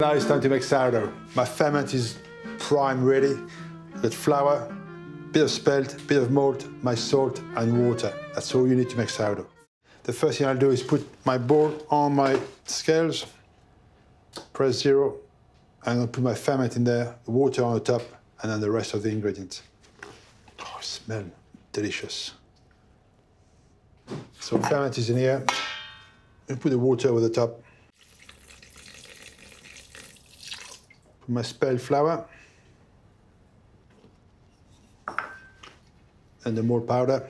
Now it's time to make sourdough. My ferment is prime ready. Got flour, bit of spelt, bit of malt, my salt and water. That's all you need to make sourdough. The first thing I'll do is put my bowl on my scales, press 0. I'm gonna put my ferment in there, the water on the top, and then the rest of the ingredients. Oh, it smells delicious. So ferment is in here. I put the water over the top. Put my spelt flour. And the malt powder.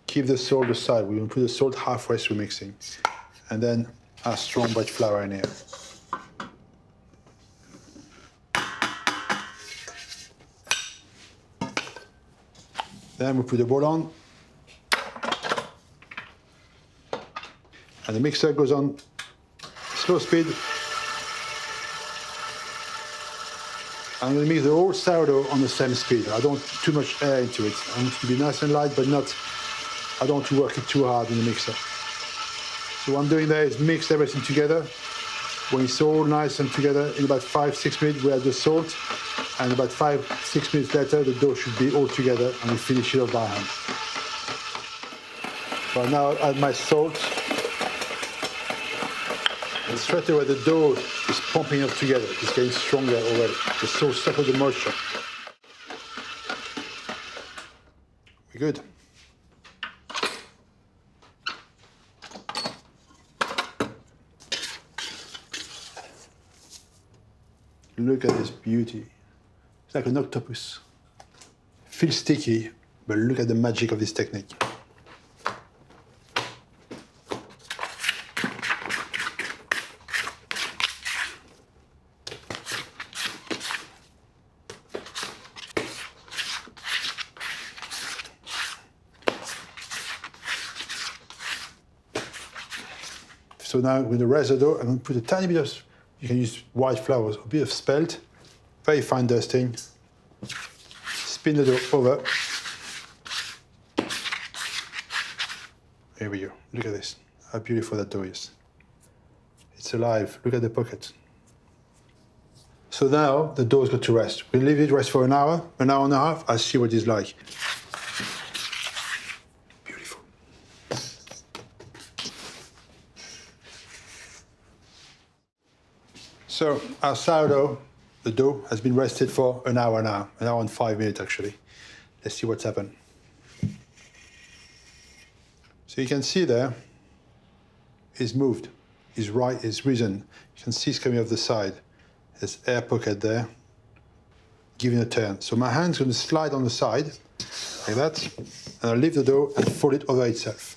Keep the salt aside. We're going to put the salt halfway through mixing. And then our strong white flour in here. Then we put the bowl on. And the mixer goes on slow speed. I'm going to mix the whole sourdough on the same speed. I don't want too much air into it. I want it to be nice and light, but not, I don't want to work it too hard in the mixer. So what I'm doing there is mix everything together. When it's all nice and together, in about 5-6 minutes, we add the salt. And about 5-6 minutes later, the dough should be all together, and we finish it off by hand. So now I add my salt. And straight away, the dough is pumping up together. It's getting stronger already. The salt stuck with the moisture. We're good. Look at this beauty. It's like an octopus. Feels sticky, but look at the magic of this technique. So now with the rest of the dough, I'm going to put a tiny bit of, you can use white flour, a bit of spelt, very fine dusting. Spin the dough over. Here we go. Look at this. How beautiful that dough is. It's alive. Look at the pocket. So now the dough's got to rest. We'll leave it rest for an hour and a half. I'll see what it's like. Beautiful. So our sourdough, the dough, has been rested for an hour now, an hour and 5 minutes actually. Let's see what's happened. So you can see there, it's moved, it's risen. You can see it's coming off the side. There's air pocket there, giving a turn. So my hand's going to slide on the side, like that, and I'll leave the dough and fold it over itself.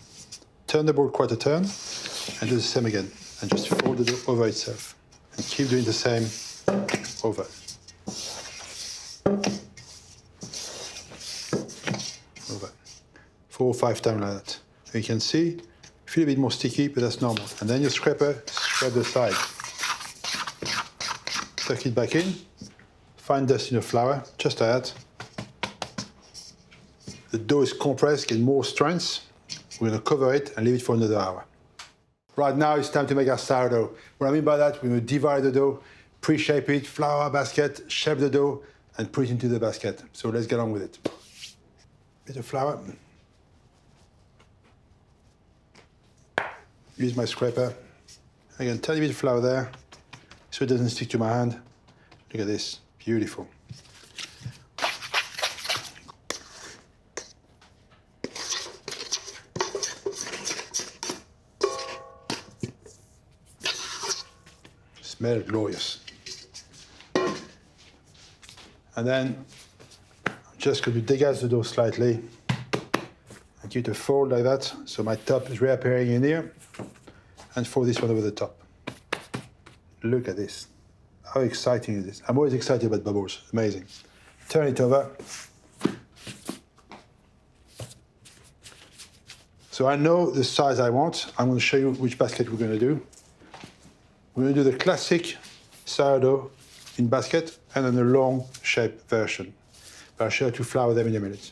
Turn the ball quite a turn, and do the same again, and just fold the dough over itself. And keep doing the same over. Over. 4 or 5 times like that. And you can see, feel a bit more sticky, but that's normal. And then your scraper, scrape the side. Tuck it back in. Fine dust in the flour, just like that. The dough is compressed, get more strength. We're going to cover it and leave it for another hour. Right now, it's time to make our sourdough. What I mean by that, we're going to divide the dough, pre-shape it, flour basket, shape the dough, and put it into the basket. So let's get on with it. Bit of flour. Use my scraper. Again, tiny bit of flour there, so it doesn't stick to my hand. Look at this, beautiful. Smells glorious. And then I'm just going to degaz the dough slightly and give it a fold like that, so my top is reappearing in here, and fold this one over the top. Look at this. How exciting is this? I'm always excited about bubbles. Amazing. Turn it over. So I know the size I want. I'm going to show you which basket we're going to do. We're going to do the classic sourdough in basket and then the long shape version. But I'll show you how to flour them in a minute.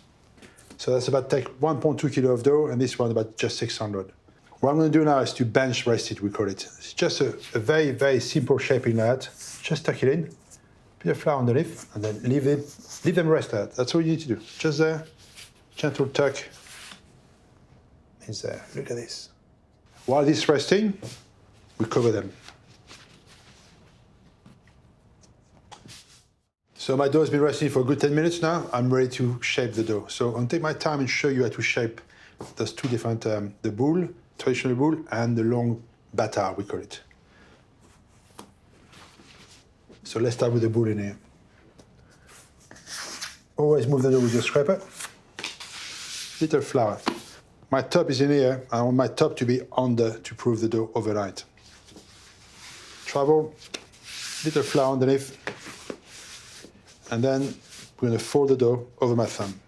So that's about take 1.2 kilo of dough, and this one about just 600. What I'm going to do now is to bench rest it, we call it. It's just a very, very simple shaping like that. Just tuck it in, bit of flour underneath, and then leave them rest like that. That's all you need to do. Just there, gentle tuck. Is there. Look at this. While this is resting, we cover them. So my dough has been resting for a good 10 minutes now. I'm ready to shape the dough. So I'm going to take my time and show you how to shape those two different, the boule, traditional boule, and the long bâtard, we call it. So let's start with the boule in here. Always move the dough with your scraper. Little flour. My top is in here. I want my top to be under to prove the dough overnight. Travel, little flour underneath. And then we're going to fold the dough over my thumb.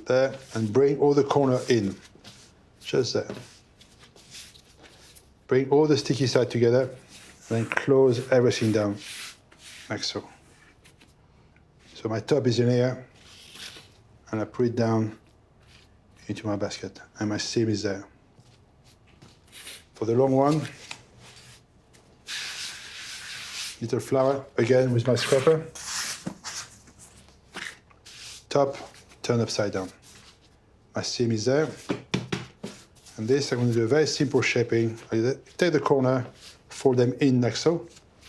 There, and bring all the corner in. Just there. Bring all the sticky side together, and then close everything down, like so. So my top is in here, and I put it down into my basket, and my seam is there. For the long one, little flour, again with my scraper. Top, turn upside down. My seam is there. And this, I'm going to do a very simple shaping. I take the corner, fold them in like so,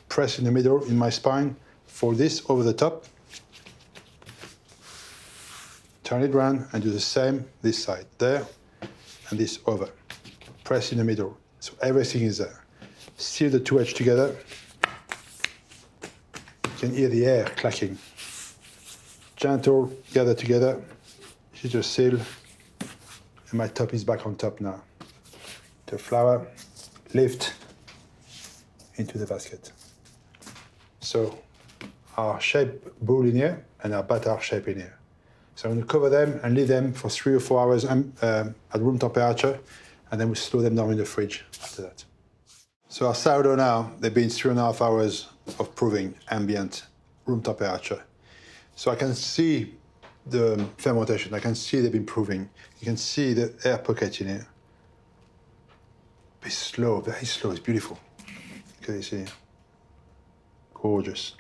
press in the middle in my spine, fold this over the top, turn it around and do the same this side, there, and this over. Press in the middle, so everything is there. Seal the two edges together. You can hear the air clacking. Gentle, gather together, little seal, and my top is back on top now. The flour, lift into the basket. So our shape boule in here and our bâtard shape in here. So I'm going to cover them and leave them for 3 or 4 hours at room temperature, and then we slow them down in the fridge after that. So our sourdough now, they've been 3.5 hours of proving ambient room temperature. So I can see the fermentation. I can see they've been proving. You can see the air pocket in here. It's slow, very slow. It's beautiful. Look at this here. Gorgeous.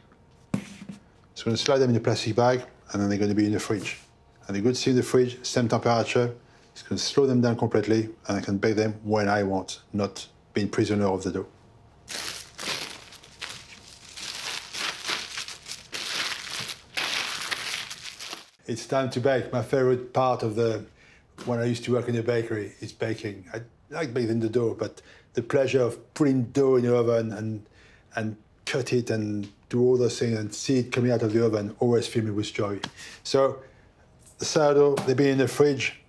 So I'm going to slide them in a plastic bag, and then they're going to be in the fridge. And they're good to see in the fridge, same temperature. It's going to slow them down completely, and I can bake them when I want, not being prisoner of the dough. It's time to bake. My favorite part of when I used to work in a bakery is baking. I like baking the dough, but the pleasure of putting dough in the oven and cut it and do all those things and see it coming out of the oven always fill me with joy. So the sourdough, they've been in the fridge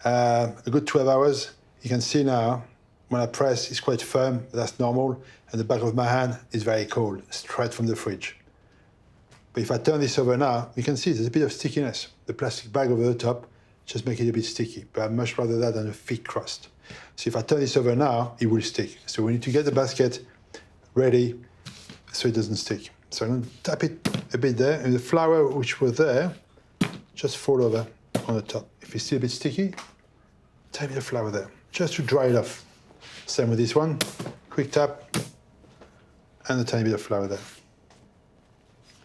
a good 12 hours. You can see now, when I press, it's quite firm, that's normal, and the back of my hand is very cold, straight from the fridge. But if I turn this over now, you can see there's a bit of stickiness. The plastic bag over the top just makes it a bit sticky, but I'd much rather that than a thick crust. So if I turn this over now, it will stick. So we need to get the basket ready so it doesn't stick. So I'm going to tap it a bit there, and the flour which was there, just fold over on the top. If it's still a bit sticky, tap a bit of flour there, just to dry it off. Same with this one, quick tap, and a tiny bit of flour there.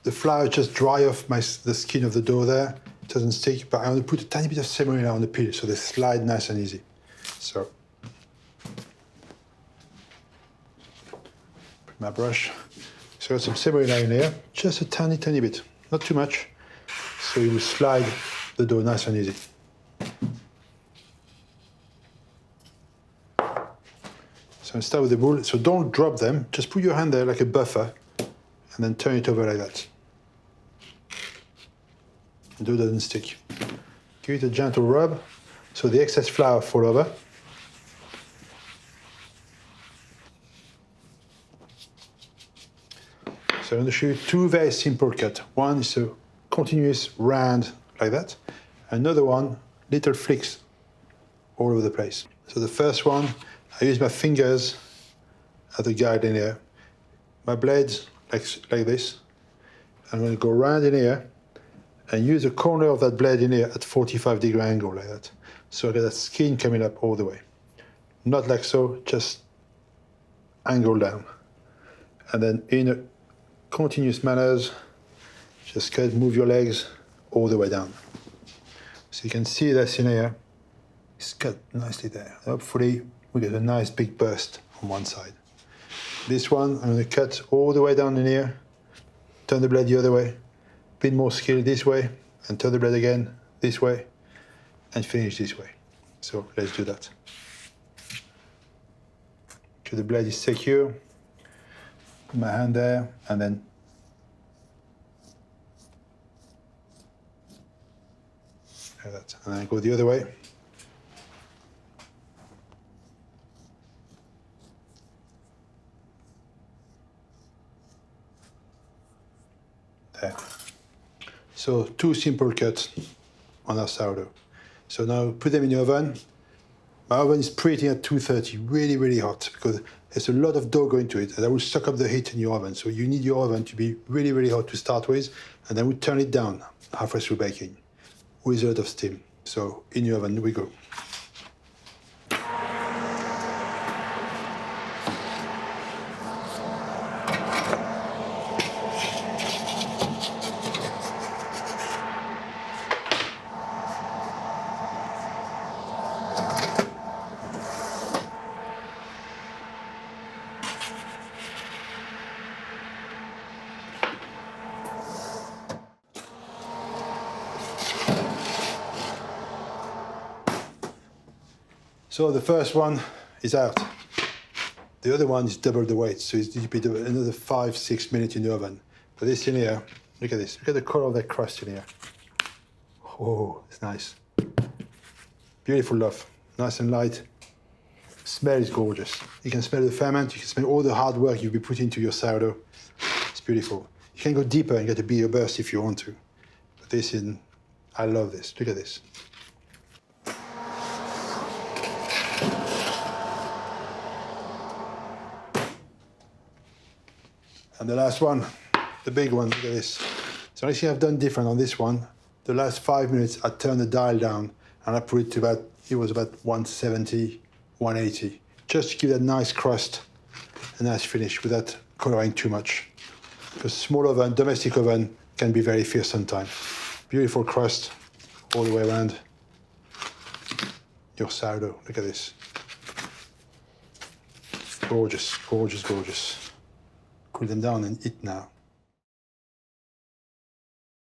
The flour just dry off the skin of the dough there. It doesn't stick, but I want to put a tiny bit of semolina on the peel so they slide nice and easy. So, put my brush. So I got some semolina in here, just a tiny, tiny bit, not too much. So you will slide the dough nice and easy. So I start with the boule. So don't drop them, just put your hand there like a buffer, and then turn it over like that. The dough doesn't stick. Give it a gentle rub, so the excess flour fall over. So I'm going to show you two very simple cuts. One is a continuous round like that. Another one, little flicks all over the place. So the first one, I use my fingers as a guide in here. My blades like this. I'm going to go round in here and use the corner of that blade in here at 45-degree angle like that. So I get that skin coming up all the way. Not like so, just angle down. And then in a continuous manner, just move your legs all the way down. So you can see this in here, it's cut nicely there. Hopefully we get a nice big burst on one side. This one, I'm going to cut all the way down in here, turn the blade the other way, a bit more skill this way, and turn the blade again this way, and finish this way. So let's do that. So the blade is secure, put my hand there, and then like that. And then I go the other way. There. So 2 simple cuts on our sourdough. So now put them in the oven. My oven is preheating at 230, really, really hot, because there's a lot of dough going to it, and that will suck up the heat in your oven. So you need your oven to be really, really hot to start with, and then we turn it down halfway through baking with a lot of steam. So in your oven we go. So the first one is out. The other one is double the weight, so it's be another 5-6 minutes in the oven. But this in here, look at this. Look at the color of that crust in here. Oh, it's nice. Beautiful loaf, nice and light. Smell is gorgeous. You can smell the ferment, you can smell all the hard work you've been putting into your sourdough. It's beautiful. You can go deeper and get a bigger burst if you want to. But this is, I love this. Look at this. And the last one, the big one, look at this. So only thing I've done different on this one, the last 5 minutes I turned the dial down and I put it to about, it was about 170, 180, just to give that nice crust, a nice finish without coloring too much. Because small oven, domestic oven can be very fierce sometimes. Beautiful crust all the way around your sourdough. Look at this. Gorgeous, gorgeous, gorgeous. Cool them down and eat now.